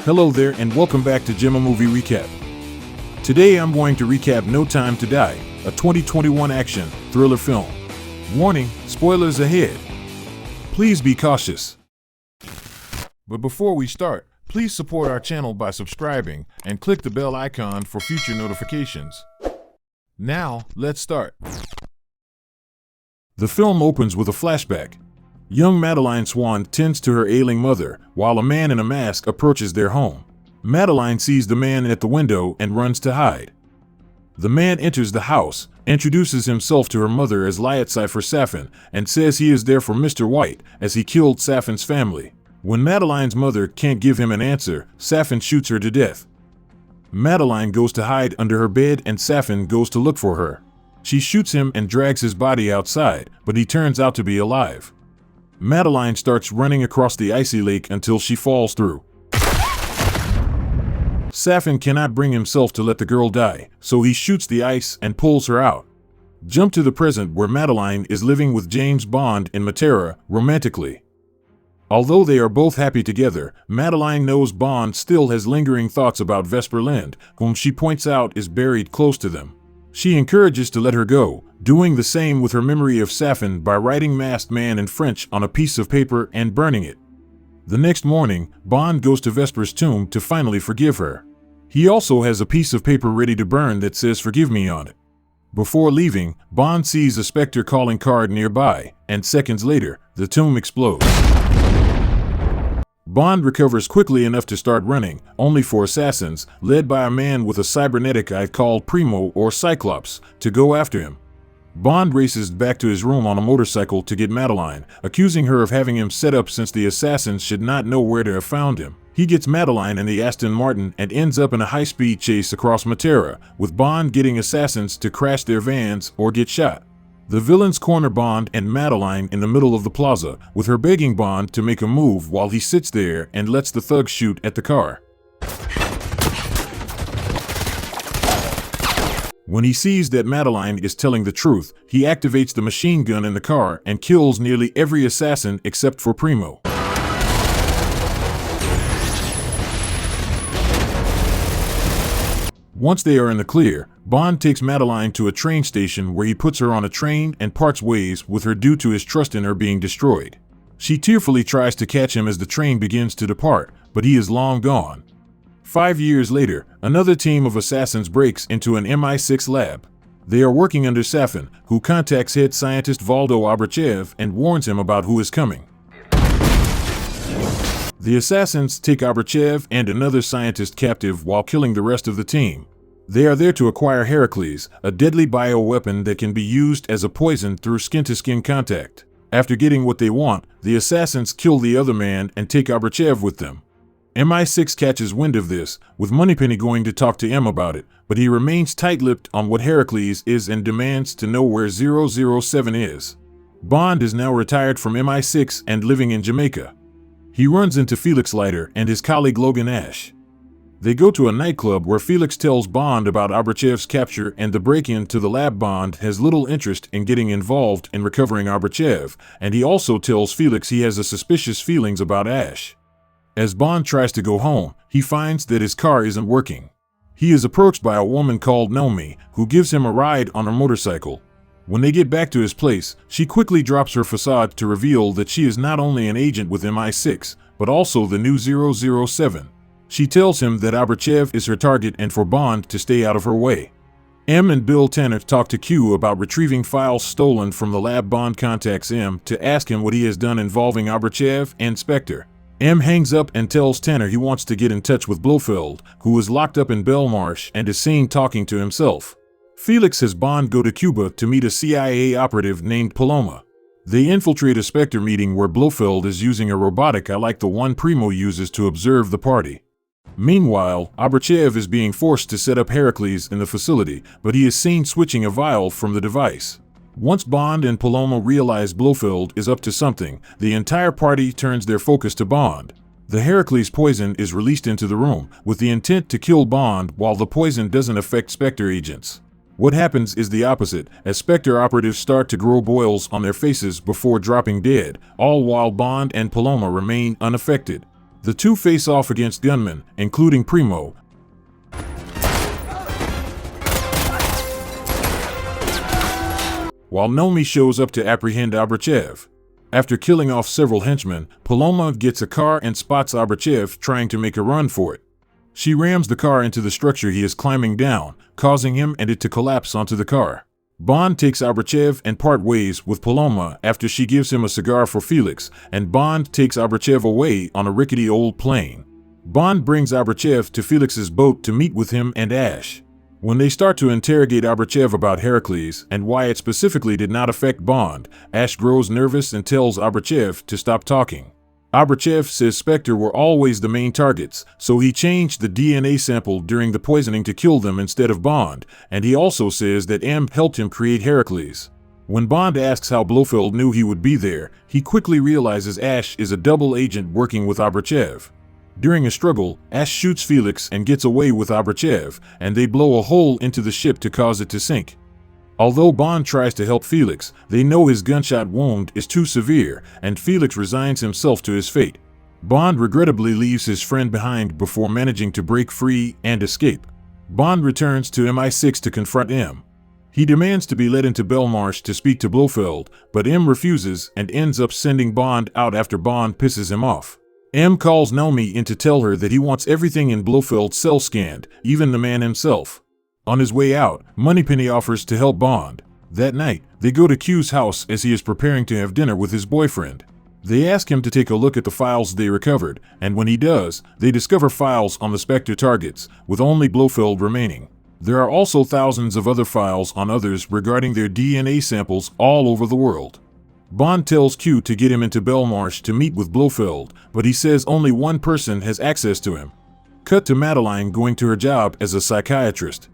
Hello there and welcome back to Gemma Movie Recap. Today I'm going to recap No Time to Die, a 2021 action thriller film. Warning, spoilers ahead. Please be cautious. But before we start, please support our channel by subscribing and click the bell icon for future notifications. Now, let's start. The film opens with a flashback. Young Madeline Swan tends to her ailing mother, while a man in a mask approaches their home. Madeline sees the man at the window and runs to hide. The man enters the house, introduces himself to her mother as Liat-Cypher Safin, and says he is there for Mr. White, as he killed Safin's family. When Madeline's mother can't give him an answer, Safin shoots her to death. Madeline goes to hide under her bed and Safin goes to look for her. She shoots him and drags his body outside, but he turns out to be alive. Madeline starts running across the icy lake until she falls through. Safin cannot bring himself to let the girl die, so he shoots the ice and pulls her out. Jump to the present where Madeline is living with James Bond in Matera, romantically. Although they are both happy together, Madeline knows Bond still has lingering thoughts about Vesper Lynd, whom she points out is buried close to them. She encourages to let her go, doing the same with her memory of Safin by writing Masked Man in French on a piece of paper and burning it. The next morning, Bond goes to Vesper's tomb to finally forgive her. He also has a piece of paper ready to burn that says "Forgive me" on it. Before leaving, Bond sees a Spectre calling card nearby, and seconds later, the tomb explodes. Bond recovers quickly enough to start running, only for assassins, led by a man with a cybernetic eye called Primo or Cyclops, to go after him. Bond races back to his room on a motorcycle to get Madeline, accusing her of having him set up since the assassins should not know where to have found him. He gets Madeline in the Aston Martin and ends up in a high-speed chase across Matera, with Bond getting assassins to crash their vans or get shot. The villains corner Bond and Madeline in the middle of the plaza, with her begging Bond to make a move while he sits there and lets the thugs shoot at the car. When he sees that Madeline is telling the truth, he activates the machine gun in the car and kills nearly every assassin except for Primo. Once they are in the clear, Bond takes Madeline to a train station where he puts her on a train and parts ways with her due to his trust in her being destroyed. She tearfully tries to catch him as the train begins to depart, but he is long gone. 5 years later, another team of assassins breaks into an MI6 lab. They are working under Safin, who contacts head scientist Valdo Abrachev and warns him about who is coming. The assassins take Abrachev and another scientist captive while killing the rest of the team. They are there to acquire Heracles, a deadly bioweapon that can be used as a poison through skin-to-skin contact. After getting what they want, the assassins kill the other man and take Abrachev with them. MI6 catches wind of this, with Moneypenny going to talk to M about it, but he remains tight-lipped on what Heracles is and demands to know where 007 is. Bond is now retired from MI6 and living in Jamaica. He runs into Felix Leiter and his colleague Logan Ash. They go to a nightclub where Felix tells Bond about Abrachev's capture and the break-in to the lab. Bond has little interest in getting involved in recovering Abrachev, and he also tells Felix he has suspicious feelings about Ash. As Bond tries to go home, he finds that his car isn't working. He is approached by a woman called Nomi, who gives him a ride on her motorcycle. When they get back to his place, she quickly drops her facade to reveal that she is not only an agent with MI6, but also the new 007. She tells him that Abrachev is her target and for Bond to stay out of her way. M and Bill Tanner talk to Q about retrieving files stolen from the lab. Bond contacts M to ask him what he has done involving Abrachev and Spectre. M hangs up and tells Tanner he wants to get in touch with Blofeld, who is locked up in Belmarsh and is seen talking to himself. Felix has Bond go to Cuba to meet a CIA operative named Paloma. They infiltrate a Spectre meeting where Blofeld is using a robotic like the one Primo uses to observe the party. Meanwhile, Abrachev is being forced to set up Heracles in the facility, but he is seen switching a vial from the device. Once Bond and Paloma realize Blofeld is up to something, the entire party turns their focus to Bond. The Heracles poison is released into the room, with the intent to kill Bond while the poison doesn't affect Spectre agents. What happens is the opposite, as Spectre operatives start to grow boils on their faces before dropping dead, all while Bond and Paloma remain unaffected. The two face off against gunmen, including Primo, while Nomi shows up to apprehend Abrachev. After killing off several henchmen, Paloma gets a car and spots Abrachev trying to make a run for it. She rams the car into the structure he is climbing down, causing him and it to collapse onto the car. Bond takes Abrachev and part ways with Paloma after she gives him a cigar for Felix, and Bond takes Abrachev away on a rickety old plane. Bond brings Abrachev to Felix's boat to meet with him and Ash. When they start to interrogate Abrachev about Heracles and why it specifically did not affect Bond, Ash grows nervous and tells Abrachev to stop talking. Abrachev says Spectre were always the main targets, so he changed the DNA sample during the poisoning to kill them instead of Bond, and he also says that M helped him create Heracles. When Bond asks how Blofeld knew he would be there, he quickly realizes Ash is a double agent working with Abrachev. During a struggle, Ash shoots Felix and gets away with Abrachev, and they blow a hole into the ship to cause it to sink. Although Bond tries to help Felix, they know his gunshot wound is too severe, and Felix resigns himself to his fate. Bond regrettably leaves his friend behind before managing to break free and escape. Bond returns to MI6 to confront M. He demands to be let into Belmarsh to speak to Blofeld, but M refuses and ends up sending Bond out after Bond pisses him off. M calls Nomi in to tell her that he wants everything in Blofeld's cell scanned, even the man himself. On his way out, Moneypenny offers to help Bond. That night, they go to Q's house as he is preparing to have dinner with his boyfriend. They ask him to take a look at the files they recovered, and when he does, they discover files on the Spectre targets, with only Blofeld remaining. There are also thousands of other files on others regarding their DNA samples all over the world. Bond tells Q to get him into Belmarsh to meet with Blofeld, but he says only one person has access to him. Cut to Madeline going to her job as a psychiatrist.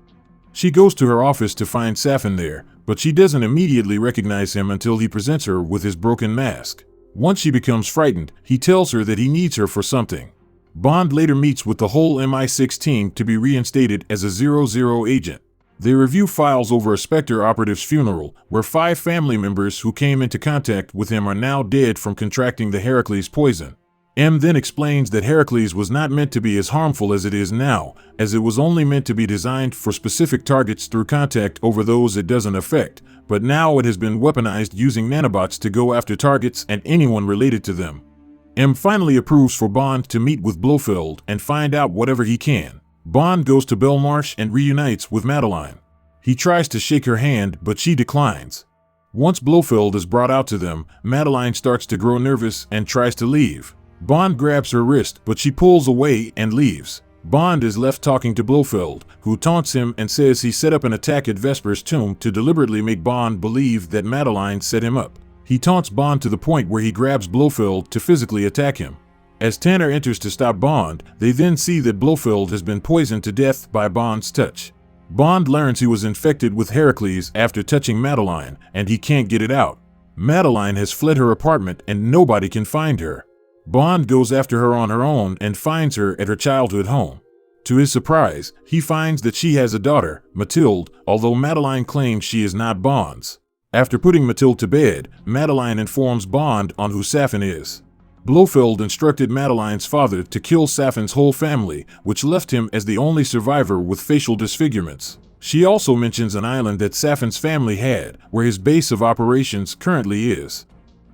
She goes to her office to find Safin there, but she doesn't immediately recognize him until he presents her with his broken mask. Once she becomes frightened, he tells her that he needs her for something. Bond later meets with the whole MI6 team to be reinstated as a 00 agent. They review files over a Spectre operative's funeral, where 5 family members who came into contact with him are now dead from contracting the Heracles poison. M then explains that Heracles was not meant to be as harmful as it is now, as it was only meant to be designed for specific targets through contact over those it doesn't affect, but now it has been weaponized using nanobots to go after targets and anyone related to them. M finally approves for Bond to meet with Blofeld and find out whatever he can. Bond goes to Belmarsh and reunites with Madeline. He tries to shake her hand, but she declines. Once Blofeld is brought out to them, Madeline starts to grow nervous and tries to leave. Bond grabs her wrist, but she pulls away and leaves. Bond is left talking to Blofeld, who taunts him and says he set up an attack at Vesper's tomb to deliberately make Bond believe that Madeline set him up. He taunts Bond to the point where he grabs Blofeld to physically attack him. As Tanner enters to stop Bond, they then see that Blofeld has been poisoned to death by Bond's touch. Bond learns he was infected with Heracles after touching Madeline, and he can't get it out. Madeline has fled her apartment and nobody can find her. Bond goes after her on her own and finds her at her childhood home. To his surprise, he finds that she has a daughter, Mathilde, although Madeline claims she is not Bond's. After putting Mathilde to bed, Madeline informs Bond on who Safin is. Blofeld instructed Madeline's father to kill Safin's whole family, which left him as the only survivor with facial disfigurements. She also mentions an island that Safin's family had, where his base of operations currently is.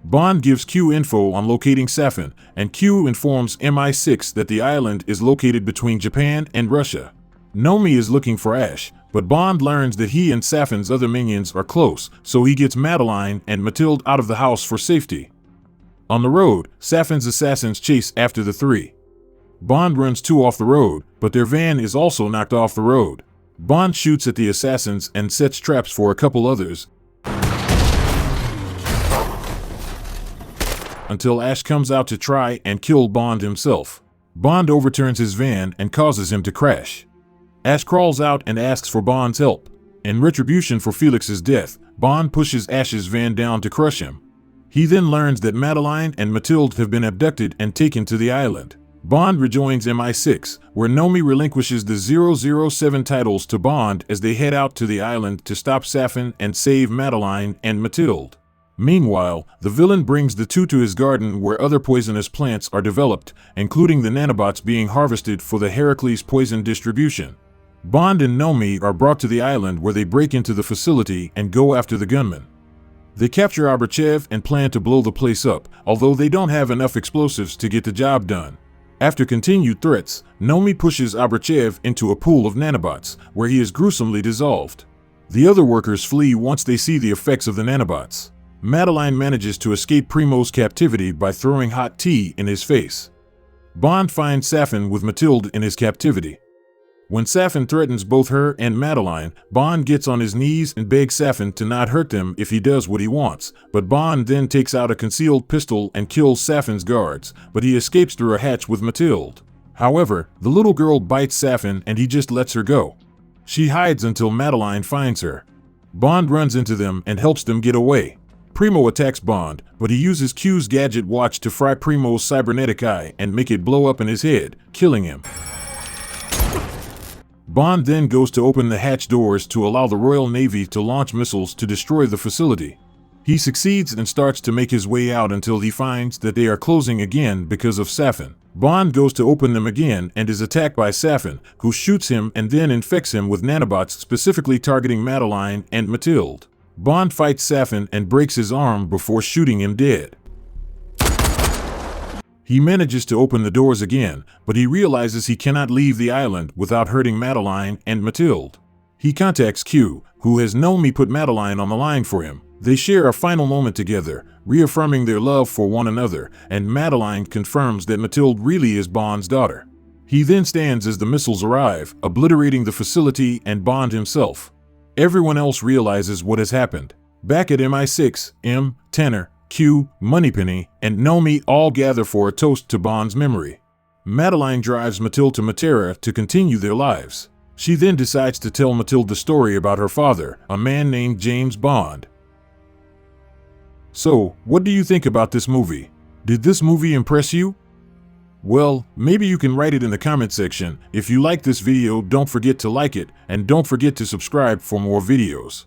Bond gives Q info on locating Safin, and Q informs MI6 that the island is located between Japan and Russia. Nomi is looking for Ash, but Bond learns that he and Safin's other minions are close, so he gets Madeline and Mathilde out of the house for safety. On the road, Safin's assassins chase after the 3. Bond runs 2 off the road, but their van is also knocked off the road. Bond shoots at the assassins and sets traps for a couple others, until Ash comes out to try and kill Bond himself. Bond overturns his van and causes him to crash. Ash crawls out and asks for Bond's help. In retribution for Felix's death, Bond pushes Ash's van down to crush him. He then learns that Madeline and Mathilde have been abducted and taken to the island. Bond rejoins MI6, where Nomi relinquishes the 007 titles to Bond as they head out to the island to stop Safin and save Madeline and Mathilde. Meanwhile, the villain brings the two to his garden where other poisonous plants are developed, including the nanobots being harvested for the Heracles poison distribution. Bond and Nomi are brought to the island where they break into the facility and go after the gunman. They capture Abrachev and plan to blow the place up, although they don't have enough explosives to get the job done. After continued threats, Nomi pushes Abrachev into a pool of nanobots, where he is gruesomely dissolved. The other workers flee once they see the effects of the nanobots. Madeline manages to escape Primo's captivity by throwing hot tea in his face. Bond finds Safin with Mathilde in his captivity. When Safin threatens both her and Madeline, Bond gets on his knees and begs Safin to not hurt them if he does what he wants, but Bond then takes out a concealed pistol and kills Safin's guards, but he escapes through a hatch with Mathilde. However, the little girl bites Safin and he just lets her go. She hides until Madeline finds her. Bond runs into them and helps them get away. Primo attacks Bond, but he uses Q's gadget watch to fry Primo's cybernetic eye and make it blow up in his head, killing him. Bond then goes to open the hatch doors to allow the Royal Navy to launch missiles to destroy the facility. He succeeds and starts to make his way out until he finds that they are closing again because of Safin. Bond goes to open them again and is attacked by Safin, who shoots him and then infects him with nanobots specifically targeting Madeline and Mathilde. Bond fights Safin and breaks his arm before shooting him dead. He manages to open the doors again, but he realizes he cannot leave the island without hurting Madeline and Mathilde. He contacts Q, who has known me put Madeline on the line for him. They share a final moment together, reaffirming their love for one another, and Madeline confirms that Mathilde really is Bond's daughter. He then stands as the missiles arrive, obliterating the facility and Bond himself. Everyone else realizes what has happened. Back at MI6, M, Tanner, Q, Moneypenny, and Nomi all gather for a toast to Bond's memory. Madeline drives Mathilde to Matera to continue their lives. She then decides to tell Mathilde the story about her father, a man named James Bond. So, what do you think about this movie? Did this movie impress you? Well, maybe you can write it in the comment section. If you like this video, don't forget to like it, and don't forget to subscribe for more videos.